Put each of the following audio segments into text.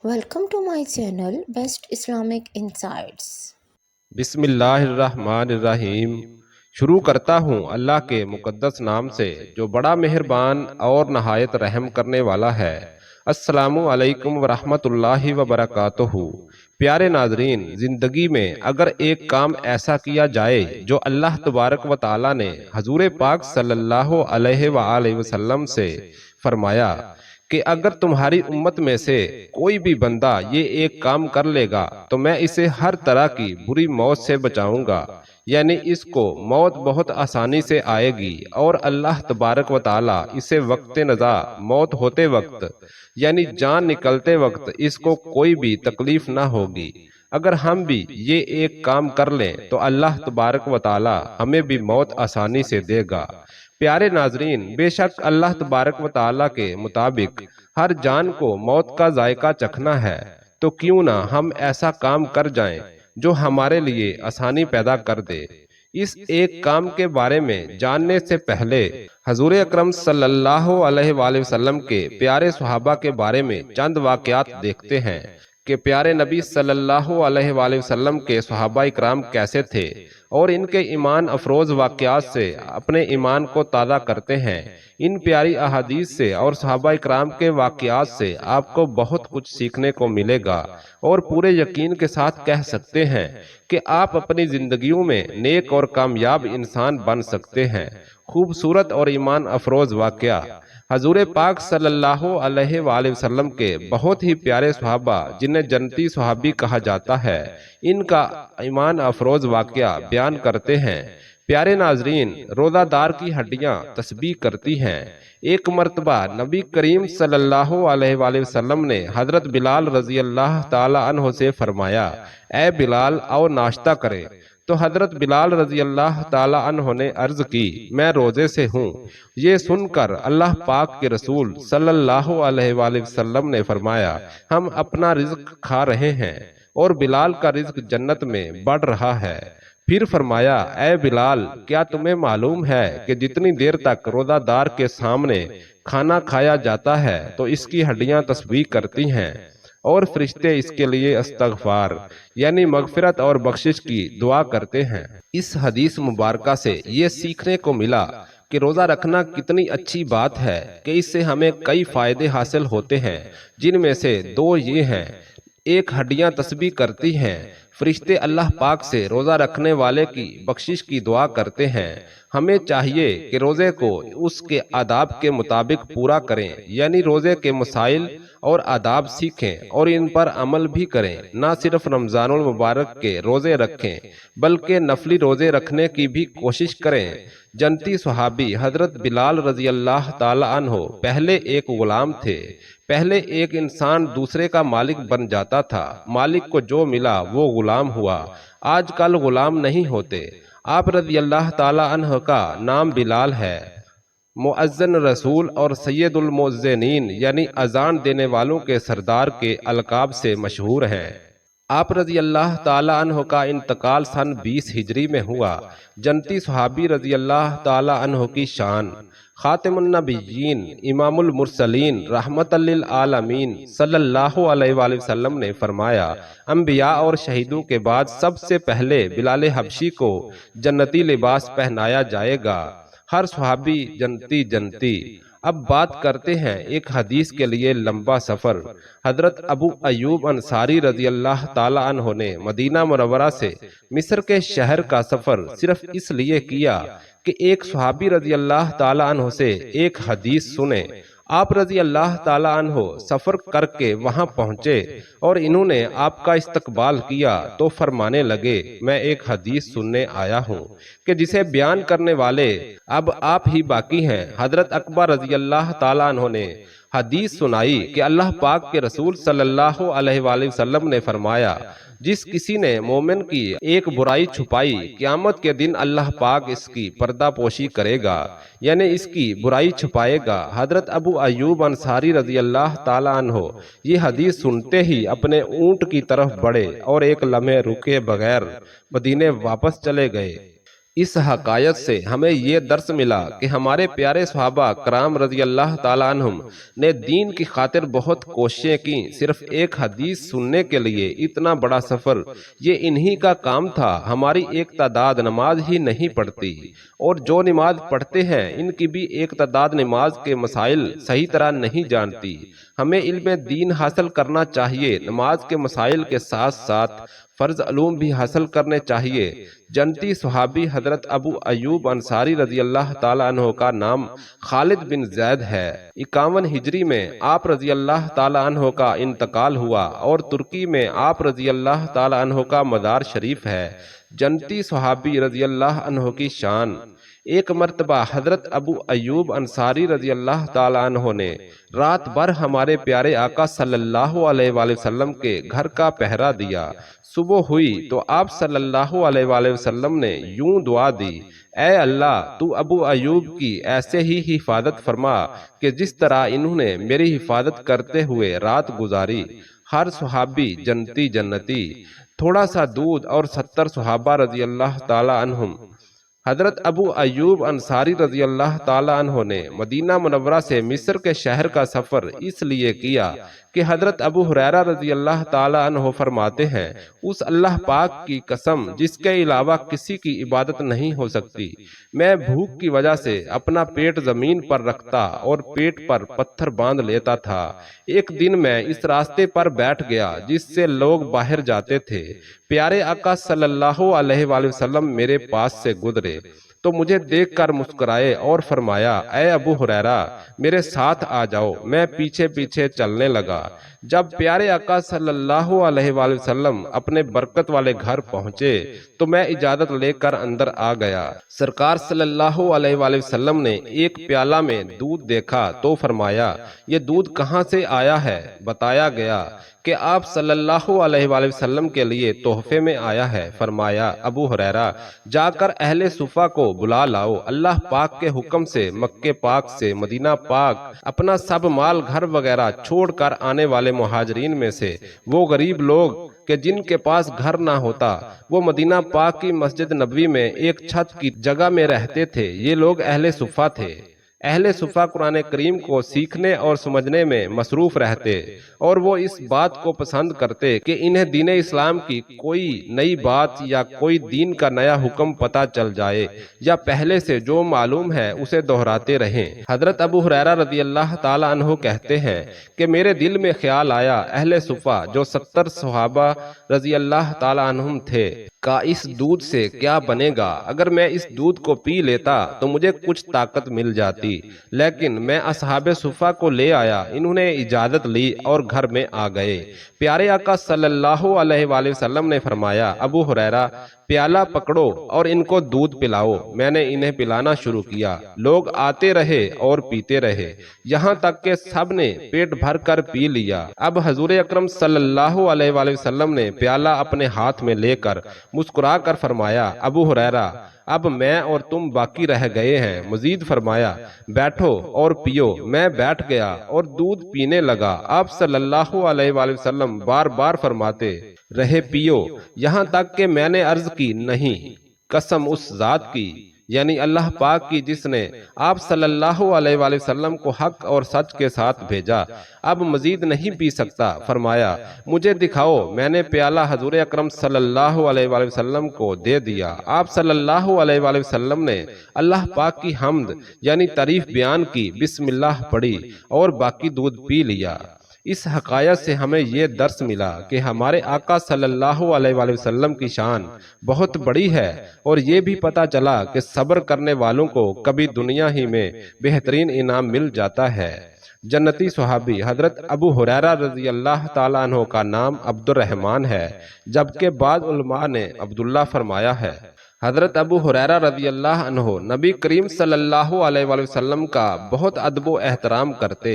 Welcome to my channel Best Islamic Insights. بسم اللہ الرحمن الرحیم۔ شروع کرتا ہوں اللہ کے مقدس نام سے جو بڑا مہربان اور نہایت رحم کرنے والا ہے۔ السلام علیکم ورحمۃ اللہ وبرکاتہ۔ پیارے ناظرین، زندگی میں اگر ایک کام ایسا کیا جائے جو اللہ تبارک و تعالی نے حضور پاک صلی اللہ علیہ وآلہ وسلم سے فرمایا کہ اگر تمہاری امت میں سے کوئی بھی بندہ یہ ایک کام کر لے گا تو میں اسے ہر طرح کی بری موت سے بچاؤں گا، یعنی اس کو موت بہت آسانی سے آئے گی اور اللہ تبارک و تعالی اسے وقت نزا موت ہوتے وقت یعنی جان نکلتے وقت اس کو کوئی بھی تکلیف نہ ہوگی۔ اگر ہم بھی یہ ایک کام کر لیں تو اللہ تبارک و تعالی ہمیں بھی موت آسانی سے دے گا۔ پیارے ناظرین، بے شک اللہ تبارک و تعالی کے مطابق ہر جان کو موت کا ذائقہ چکھنا ہے، تو کیوں نہ ہم ایسا کام کر جائیں جو ہمارے لیے آسانی پیدا کر دے۔ اس ایک کام کے بارے میں جاننے سے پہلے حضور اکرم صلی اللہ علیہ وآلہ وسلم کے پیارے صحابہ کے بارے میں چند واقعات دیکھتے ہیں کہ پیارے نبی صلی اللہ علیہ وآلہ وسلم کے صحابہ اکرام کیسے تھے، اور ان کے ایمان افروز واقعات سے اپنے ایمان کو تازہ کرتے ہیں۔ ان پیاری احادیث سے اور صحابہ اکرام کے واقعات سے آپ کو بہت کچھ سیکھنے کو ملے گا، اور پورے یقین کے ساتھ کہہ سکتے ہیں کہ آپ اپنی زندگیوں میں نیک اور کامیاب انسان بن سکتے ہیں۔ خوبصورت اور ایمان افروز واقعہ۔ حضور پاک صلی اللہ علیہ وآلہ وسلم کے بہت ہی پیارے صحابہ جنہیں جنتی صحابی کہا جاتا ہے، ان کا ایمان افروز واقعہ بیان کرتے ہیں۔ پیارے ناظرین، روزہ دار کی ہڈیاں تسبیح کرتی ہیں۔ ایک مرتبہ نبی کریم صلی اللہ علیہ وآلہ وسلم نے حضرت بلال رضی اللہ تعالی عنہ سے فرمایا، اے بلال، آؤ ناشتہ کریں۔ تو حضرت بلال رضی اللہ تعالی عنہ نے عرض کی، میں روزے سے ہوں۔ یہ سن کر اللہ پاک کے رسول صلی اللہ علیہ وآلہ وسلم نے فرمایا، ہم اپنا رزق کھا رہے ہیں اور بلال کا رزق جنت میں بڑھ رہا ہے۔ پھر فرمایا، اے بلال، کیا تمہیں معلوم ہے کہ جتنی دیر تک روزہ دار کے سامنے کھانا کھایا جاتا ہے تو اس کی ہڈیاں تسبیح کرتی ہیں اور فرشتے اس کے لیے استغفار یعنی مغفرت اور بخشش کی دعا کرتے ہیں۔ اس حدیث مبارکہ سے یہ سیکھنے کو ملا کہ روزہ رکھنا کتنی اچھی بات ہے کہ اس سے ہمیں کئی فائدے حاصل ہوتے ہیں، جن میں سے دو یہ ہیں۔ ایک، ہڈیاں تسبیح کرتی ہیں۔ فرشتے اللہ پاک سے روزہ رکھنے والے کی بخشش کی دعا کرتے ہیں۔ ہمیں چاہیے کہ روزے کو اس کے آداب کے مطابق پورا کریں، یعنی روزے کے مسائل اور آداب سیکھیں اور ان پر عمل بھی کریں۔ نہ صرف رمضان المبارک کے روزے رکھیں بلکہ نفلی روزے رکھنے کی بھی کوشش کریں۔ جنتی صحابی حضرت بلال رضی اللہ تعالی عنہ پہلے ایک غلام تھے۔ پہلے ایک انسان دوسرے کا مالک بن جاتا تھا، مالک کو جو ملا وہ غلام ہوا۔ آج کل غلام نہیں ہوتے۔ آپ رضی اللہ تعالی عنہ کا نام بلال ہے۔ مؤذن رسول اور سید المؤذنین یعنی اذان دینے والوں کے سردار کے القاب سے مشہور ہیں۔ آپ رضی اللہ تعالی عنہ کا انتقال سن 20 ہجری میں ہوا۔ جنتی صحابی رضی اللہ تعالی عنہ کی شان۔ خاتم النبیین، امام المرسلین، رحمت للعالمین صلی اللہ علیہ وآلہ وسلم نے فرمایا، انبیاء اور شہیدوں کے بعد سب سے پہلے بلال حبشی کو جنتی لباس پہنایا جائے گا۔ ہر صحابی جنتی۔ اب بات کرتے ہیں ایک حدیث کے لیے لمبا سفر۔ حضرت ابو ایوب انصاری رضی اللہ تعالی عنہ نے مدینہ منورہ سے مصر کے شہر کا سفر صرف اس لیے کیا کہ ایک صحابی رضی اللہ تعالی عنہ سے ایک حدیث سنے۔ آپ رضی اللہ تعالی عنہ سفر کر کے وہاں پہنچے اور انہوں نے آپ کا استقبال کیا تو فرمانے لگے، میں ایک حدیث سننے آیا ہوں کہ جسے بیان کرنے والے اب آپ ہی باقی ہیں۔ حضرت اکبر رضی اللہ تعالی عنہ نے حدیث سنائی کہ اللہ پاک کے رسول صلی اللہ علیہ وآلہ وسلم نے فرمایا، جس کسی نے مومن کی ایک برائی چھپائی، قیامت کے دن اللہ پاک اس کی پردہ پوشی کرے گا، یعنی اس کی برائی چھپائے گا۔ حضرت ابو ایوب انصاری رضی اللہ تعالی عنہ یہ حدیث سنتے ہی اپنے اونٹ کی طرف بڑھے اور ایک لمحے رکے بغیر مدینے واپس چلے گئے۔ اس حقائق سے ہمیں یہ درس ملا کہ ہمارے پیارے صحابہ کرام رضی اللہ تعالیٰ عنہم نے دین کی خاطر بہت کوششیں کی۔ صرف ایک حدیث سننے کے لیے اتنا بڑا سفر، یہ انہی کا کام تھا۔ ہماری ایک تعداد نماز ہی نہیں پڑھتی، اور جو نماز پڑھتے ہیں ان کی بھی ایک تعداد نماز کے مسائل صحیح طرح نہیں جانتی۔ ہمیں علم دین حاصل کرنا چاہیے، نماز کے مسائل کے ساتھ ساتھ فرض علوم بھی حاصل کرنے چاہیے۔ جنتی صحابی حضرت ابو ایوب انصاری رضی اللہ تعالیٰ عنہ کا نام خالد بن زید ہے۔ 51 ہجری میں آپ رضی اللہ تعالیٰ عنہ کا انتقال ہوا، اور ترکی میں آپ رضی اللہ تعالیٰ عنہ کا مزار شریف ہے۔ جنتی صحابی رضی اللہ عنہ کی شان۔ ایک مرتبہ حضرت ابو ایوب انصاری رضی اللہ تعالیٰ عنہ نے رات بھر ہمارے پیارے آقا صلی اللہ علیہ وآلہ وسلم کے گھر کا پہرا دیا۔ صبح ہوئی تو آپ صلی اللہ علیہ وآلہ وسلم نے یوں دعا دی: اے اللہ، تو ابو ایوب کی ایسے ہی حفاظت فرما کہ جس طرح انہوں نے میری حفاظت کرتے ہوئے رات گزاری۔ ہر صحابی جنتی۔ تھوڑا سا دودھ اور 70 صحابہ رضی اللہ تعالیٰ عنہم۔ حضرت ابو ایوب انصاری رضی اللہ تعالیٰ عنہ نے مدینہ منورہ سے مصر کے شہر کا سفر اس لیے کیا کہ حضرت ابو ہریرہ رضی اللہ تعالیٰ عنہ فرماتے ہیں: اس اللہ پاک کی قسم جس کے علاوہ کسی کی عبادت نہیں ہو سکتی، میں بھوک کی وجہ سے اپنا پیٹ زمین پر رکھتا اور پیٹ پر پتھر باندھ لیتا تھا۔ ایک دن میں اس راستے پر بیٹھ گیا جس سے لوگ باہر جاتے تھے۔ پیارے آقا صلی اللہ علیہ وآلہ وسلم میرے پاس سے گزرے تو مجھے دیکھ کر مسکرائے اور فرمایا: اے ابو ہریرہ، میرے ساتھ آ جاؤ۔ میں پیچھے پیچھے چلنے لگا۔ جب پیارے آقا صلی اللہ علیہ وآلہ وسلم اپنے برکت والے گھر پہنچے تو میں اجازت لے کر اندر آ گیا۔ سرکار صلی اللہ علیہ وآلہ وسلم نے ایک پیالہ میں دودھ دیکھا تو فرمایا: یہ دودھ کہاں سے آیا ہے؟ بتایا گیا کہ آپ صلی اللہ علیہ وآلہ وسلم کے لیے تحفے میں آیا ہے۔ فرمایا: ابو ہریرہ، جا کر اہل صفہ کو بلا لاؤ۔ اللہ پاک کے حکم سے مکے پاک سے مدینہ پاک اپنا سب مال گھر وغیرہ چھوڑ کر آنے والے مہاجرین میں سے وہ غریب لوگ کہ جن کے پاس گھر نہ ہوتا، وہ مدینہ پاک کی مسجد نبوی میں ایک چھت کی جگہ میں رہتے تھے۔ یہ لوگ اہل صفہ تھے۔ اہل صفہ قرآن کریم کو سیکھنے اور سمجھنے میں مصروف رہتے، اور وہ اس بات کو پسند کرتے کہ انہیں دین اسلام کی کوئی نئی بات یا کوئی دین کا نیا حکم پتہ چل جائے، یا پہلے سے جو معلوم ہے اسے دہراتے رہیں۔ حضرت ابو ہریرہ رضی اللہ تعالیٰ عنہ کہتے ہیں کہ میرے دل میں خیال آیا، اہل صفہ جو 70 صحابہ رضی اللہ تعالیٰ عنہم تھے کا اس دودھ سے کیا بنے گا؟ اگر میں اس دودھ کو پی لیتا تو مجھے کچھ طاقت مل جاتی، لیکن میں اصحاب صفہ کو لے آیا۔ انہوں نے اجازت لی اور گھر میں آ گئے۔ پیارے آقا صلی اللہ علیہ وآلہ وسلم نے فرمایا: ابو ہریرہ، پیالہ پکڑو اور ان کو دودھ پلاؤ۔ میں نے انہیں پلانا شروع کیا۔ لوگ آتے رہے اور پیتے رہے، یہاں تک کہ سب نے پیٹ بھر کر پی لیا۔ اب حضور اکرم صلی اللہ علیہ وآلہ وسلم نے پیالہ اپنے ہاتھ میں لے کر مسکرا کر فرمایا: ابو ہریرہ، اب میں اور تم باقی رہ گئے ہیں۔ مزید فرمایا: بیٹھو اور پیو۔ میں بیٹھ گیا اور دودھ پینے لگا۔ آپ صلی اللہ علیہ وآلہ وسلم بار بار فرماتے رہے: پیو، یہاں تک کہ میں نے عرض کی: نہیں، قسم اس ذات کی، یعنی اللہ پاک کی جس نے آپ صلی اللہ علیہ وآلہ وسلم کو حق اور سچ کے ساتھ بھیجا، اب مزید نہیں پی سکتا۔ فرمایا: مجھے دکھاؤ۔ میں نے پیالہ حضور اکرم صلی اللہ علیہ وآلہ وسلم کو دے دیا۔ آپ صلی اللہ علیہ وآلہ وسلم نے اللہ پاک کی حمد یعنی تعریف بیان کی، بسم اللہ پڑھی اور باقی دودھ پی لیا۔ اس حقائق سے ہمیں یہ درس ملا کہ ہمارے آقا صلی اللہ علیہ وآلہ وسلم کی شان بہت بڑی ہے، اور یہ بھی پتہ چلا کہ صبر کرنے والوں کو کبھی دنیا ہی میں بہترین انعام مل جاتا ہے۔ جنتی صحابی حضرت ابو ہریرہ رضی اللہ تعالیٰ عنہ کا نام عبد الرحمن ہے، جبکہ بعض علماء نے عبداللہ فرمایا ہے۔ حضرت ابو ہریرہ رضی اللہ عنہ نبی کریم صلی اللہ علیہ وآلہ وسلم کا بہت ادب و احترام کرتے۔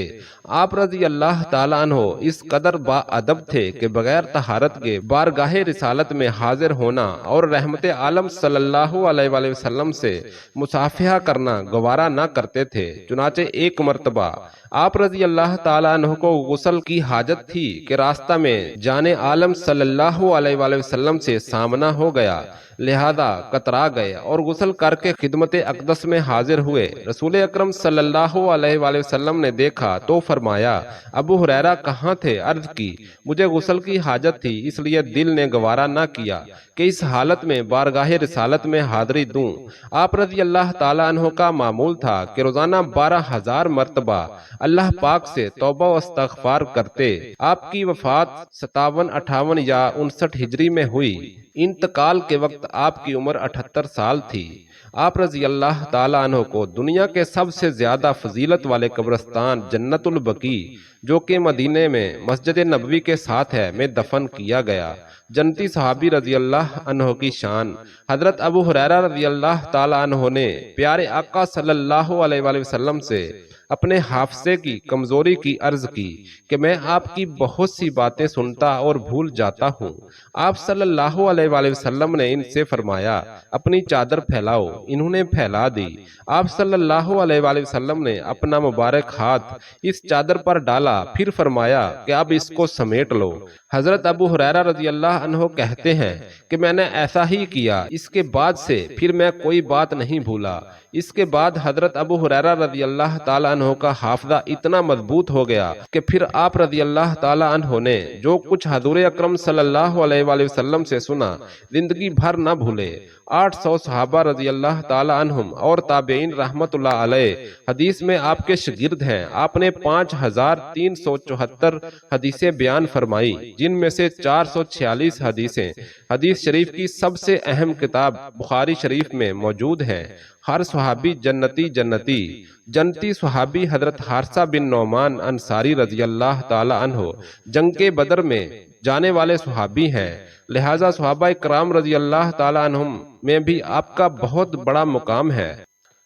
آپ رضی اللہ تعالیٰ عنہ اس قدر با ادب تھے کہ بغیر طہارت کے بارگاہ رسالت میں حاضر ہونا اور رحمت عالم صلی اللہ علیہ وآلہ وسلم سے مصافحہ کرنا گوارا نہ کرتے تھے۔ چنانچہ ایک مرتبہ آپ رضی اللہ تعالیٰ عنہ کو غسل کی حاجت تھی کہ راستہ میں جان عالم صلی اللہ علیہ وآلہ وسلم سے سامنا ہو گیا، لہذا کترا گئے اور غسل کر کے خدمت اقدس میں حاضر ہوئے۔ رسول اکرم صلی اللہ علیہ وآلہ وسلم نے دیکھا تو فرمایا، ابو ہریرہ کہاں تھے؟ عرض کی، مجھے غسل کی حاجت تھی، اس لیے دل نے گوارا نہ کیا کہ اس حالت میں بارگاہ رسالت میں حاضری دوں۔ آپ رضی اللہ تعالیٰ عنہ کا معمول تھا کہ روزانہ 12,000 مرتبہ اللہ پاک سے توبہ و استغفار کرتے۔ آپ کی وفات 57، 58 یا 59 ہجری میں ہوئی۔ انتقال کے وقت آپ کی عمر 78 سال تھی۔ آپ رضی اللہ تعالیٰ عنہ کو دنیا کے سب سے زیادہ فضیلت والے قبرستان جنت البقیع، جو کہ مدینے میں مسجد نبوی کے ساتھ ہے، میں دفن کیا گیا۔ جنتی صحابی رضی اللہ عنہ کی شان۔ حضرت ابو ہریرہ رضی اللہ تعالیٰ عنہ نے پیارے آقا صلی اللہ علیہ وآلہ وسلم سے اپنے حافظے کی کمزوری کی عرض کی کہ میں آپ کی بہت سی باتیں سنتا اور بھول جاتا ہوں۔ آپ صلی اللہ علیہ وآلہ وسلم نے ان سے فرمایا، اپنی چادر پھیلاؤ۔ انہوں نے پھیلا دی۔ آپ صلی اللہ علیہ وآلہ وسلم نے اپنا مبارک ہاتھ اس چادر پر ڈالا، پھر فرمایا کہ اب اس کو سمیٹ لو۔ حضرت ابو ہریرہ رضی اللہ عنہ کہتے ہیں کہ میں نے ایسا ہی کیا، اس کے بعد سے پھر میں کوئی بات نہیں بھولا۔ اس کے بعد حضرت ابو ہریرہ رضی اللہ تعالیٰ عنہ کا حافظہ اتنا مضبوط ہو گیا کہ پھر آپ رضی اللہ تعالیٰ عنہ نے جو کچھ حضور اکرم صلی اللہ علیہ وآلہ وسلم سے سنا زندگی بھر نہ بھولے۔ 800 صحابہ رضی اللہ تعالیٰ عنہم اور تابعین رحمت اللہ علیہ حدیث میں آپ کے شاگرد ہیں۔ آپ نے 5374 حدیثیں بیان فرمائی، جن میں سے 446 حدیثیں حدیث شریف کی سب سے اہم کتاب بخاری شریف میں موجود ہیں۔ ہر صحابی جنتی جنتی صحابی حضرت حارثہ بن نعمان انصاری رضی اللہ تعالی عنہ جنگ بدر میں جانے والے صحابی ہیں، لہذا صحابہ کرام رضی اللہ تعالی عنہم میں بھی آپ کا بہت بڑا مقام ہے۔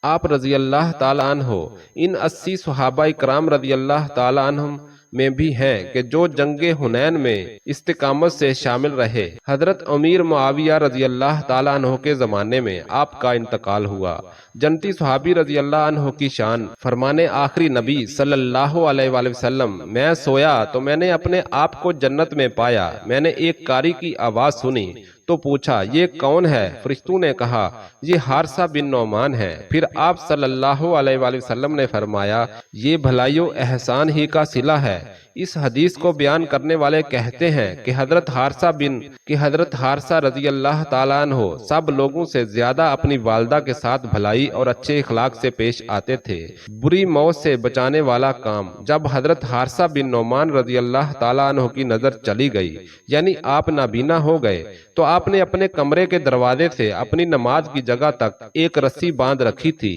آپ رضی اللہ تعالی عنہ ان 80 صحابہ کرام رضی اللہ تعالی عنہم میں بھی ہیں کہ جو جنگ حنین میں استقامت سے شامل رہے۔ حضرت امیر معاویہ رضی اللہ تعالیٰ عنہ کے زمانے میں آپ کا انتقال ہوا۔ جنتی صحابی رضی اللہ عنہ کی شان۔ فرمانے آخری نبی صلی اللہ علیہ وآلہ وسلم، میں سویا تو میں نے اپنے آپ کو جنت میں پایا۔ میں نے ایک قاری کی آواز سنی تو پوچھا، یہ کون ہے؟ فرشتوں نے کہا، یہ حارثہ بن نعمان ہے۔ پھر آپ صلی اللہ علیہ وآلہ وسلم نے فرمایا، یہ بھلائی و احسان ہی کا صلہ ہے۔ اس حدیث کو بیان کرنے والے کہتے ہیں کہ حضرت حارثہ رضی اللہ تعالیٰ عنہ سب لوگوں سے زیادہ اپنی والدہ کے ساتھ بھلائی اور اچھے اخلاق سے پیش آتے تھے۔ بری موت سے بچانے والا کام۔ جب حضرت حارثہ بن نعمان رضی اللہ تعالیٰ عنہ کی نظر چلی گئی، یعنی آپ نابینا ہو گئے، تو آپ نے اپنے کمرے کے دروازے سے اپنی نماز کی جگہ تک ایک رسی باندھ رکھی تھی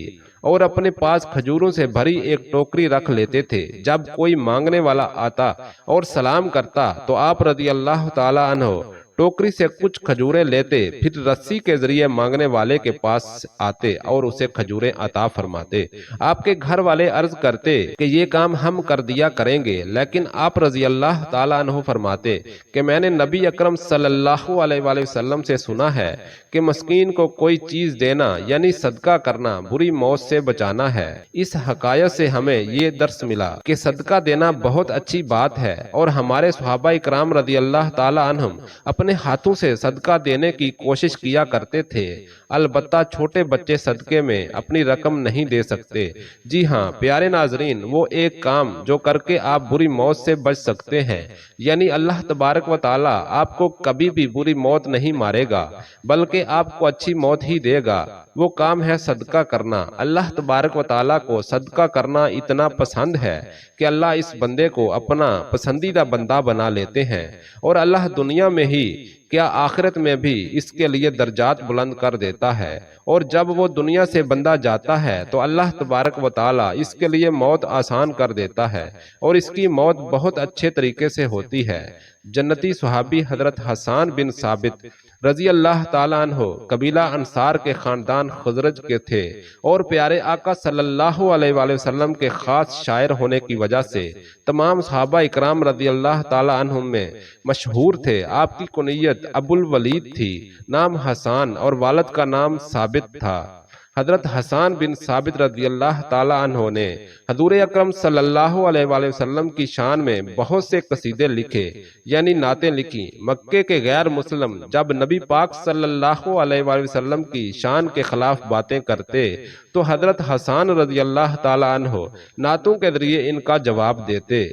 اور اپنے پاس کھجوروں سے بھری ایک ٹوکری رکھ لیتے تھے۔ جب کوئی مانگنے والا آتا اور سلام کرتا تو آپ رضی اللہ تعالی عنہ ٹوکری سے کچھ کھجوریں لیتے، پھر رسی کے ذریعے مانگنے والے کے پاس آتے اور اسے کھجوریں عطا فرماتے۔ آپ کے گھر والے عرض کرتے کہ یہ کام ہم کر دیا کریں گے، لیکن آپ رضی اللہ تعالیٰ عنہ فرماتے کہ میں نے نبی اکرم صلی اللہ علیہ وآلہ وسلم سے سنا ہے کہ مسکین کو کوئی چیز دینا یعنی صدقہ کرنا بری موت سے بچانا ہے۔ اس حکایت سے ہمیں یہ درس ملا کہ صدقہ دینا بہت اچھی بات ہے، اور ہمارے صحابہ کرام رضی اللہ تعالیٰ عنہم اپنے ہاتھوں سے صدقہ دینے کی کوشش کیا کرتے تھے۔ البتہ چھوٹے بچے صدقے میں اپنی رقم نہیں دے سکتے۔ جی ہاں پیارے ناظرین، وہ ایک کام جو کر کے آپ بری موت سے بچ سکتے ہیں، یعنی اللہ تبارک و تعالی آپ کو کبھی بھی بری موت نہیں مارے گا بلکہ آپ کو اچھی موت ہی دے گا، وہ کام ہے صدقہ کرنا۔ اللہ تبارک و تعالی کو صدقہ کرنا اتنا پسند ہے کہ اللہ اس بندے کو اپنا پسندیدہ بندہ بنا لیتے ہیں، اور اللہ دنیا میں ہی کیا آخرت میں بھی اس کے لیے درجات بلند کر دیتا ہے، اور جب وہ دنیا سے بندہ جاتا ہے تو اللہ تبارک و تعالی اس کے لیے موت آسان کر دیتا ہے، اور اس کی موت بہت اچھے طریقے سے ہوتی ہے۔ جنتی صحابی حضرت حسان بن ثابت رضی اللہ تعالیٰ عنہ قبیلہ انصار کے خاندان خزرج کے تھے، اور پیارے آقا صلی اللہ علیہ وآلہ وسلم کے خاص شاعر ہونے کی وجہ سے تمام صحابہ اکرام رضی اللہ تعالیٰ عنہم میں مشہور تھے۔ آپ کی کنیت ابو الولید تھی، نام حسان اور والد کا نام ثابت تھا۔ حضرت حسان بن ثابت رضی اللہ تعالی عنہ نے حضور اکرم صلی اللہ علیہ وآلہ وسلم کی شان میں بہت سے قصیدے لکھے یعنی نعتیں لکھی۔ مکے کے غیر مسلم جب نبی پاک صلی اللہ علیہ وآلہ وسلم کی شان کے خلاف باتیں کرتے تو حضرت حسان رضی اللہ تعالی عنہ نعتوں کے ذریعے ان کا جواب دیتے۔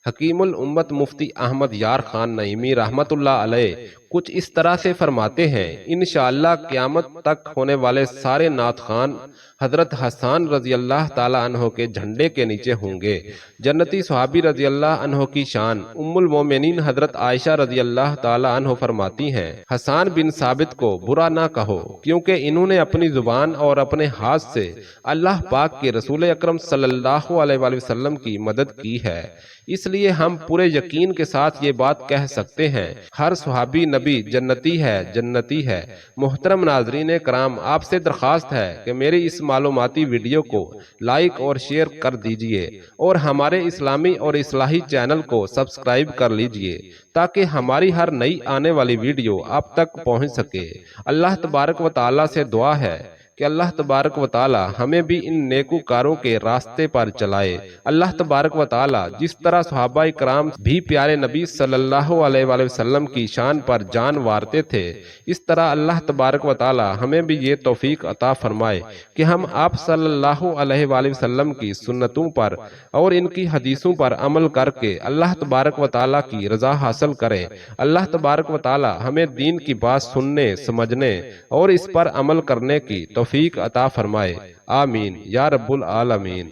حکیم الامت مفتی احمد یار خان نعیمی رحمت اللہ علیہ کچھ اس طرح سے فرماتے ہیں، انشاءاللہ قیامت تک ہونے والے سارے نعت خوان حضرت حسان رضی اللہ تعالی عنہ کے جھنڈے کے نیچے ہوں گے۔ جنتی صحابی رضی اللہ عنہ کی شان ام المومنین حضرت عائشہ رضی اللہ تعالی عنہ فرماتی ہیں، حسان بن ثابت کو برا نہ کہو کیونکہ انہوں نے اپنی زبان اور اپنے ہاتھ سے اللہ پاک کے رسول اکرم صلی اللہ علیہ وآلہ وسلم کی مدد کی ہے۔ اس لیے ہم پورے یقین کے ساتھ یہ بات کہہ سکتے ہیں، ہر صحابی نبی جنتی ہے، جنتی ہے۔ محترم ناظرین کرام، آپ سے درخواست ہے کہ میری اس معلوماتی ویڈیو کو لائک اور شیئر کر دیجئے اور ہمارے اسلامی اور اصلاحی چینل کو سبسکرائب کر لیجئے تاکہ ہماری ہر نئی آنے والی ویڈیو آپ تک پہنچ سکے۔ اللہ تبارک و تعالیٰ سے دعا ہے کہ اللہ تبارک و تعالی ہمیں بھی ان نیکوکاروں کے راستے پر چلائے۔ اللہ تبارک و تعالی جس طرح صحابہ کرام بھی پیارے نبی صلی اللہ علیہ وآلہ وسلم کی شان پر جان وارتے تھے، اس طرح اللہ تبارک و تعالی ہمیں بھی یہ توفیق عطا فرمائے کہ ہم آپ صلی اللہ علیہ وآلہ وسلم کی سنتوں پر اور ان کی حدیثوں پر عمل کر کے اللہ تبارک و تعالی کی رضا حاصل کریں۔ اللہ تبارک و تعالی ہمیں دین کی بات سننے، سمجھنے اور اس پر عمل کرنے کی توفیق عطا فرمائے۔ آمین یا رب العالمین۔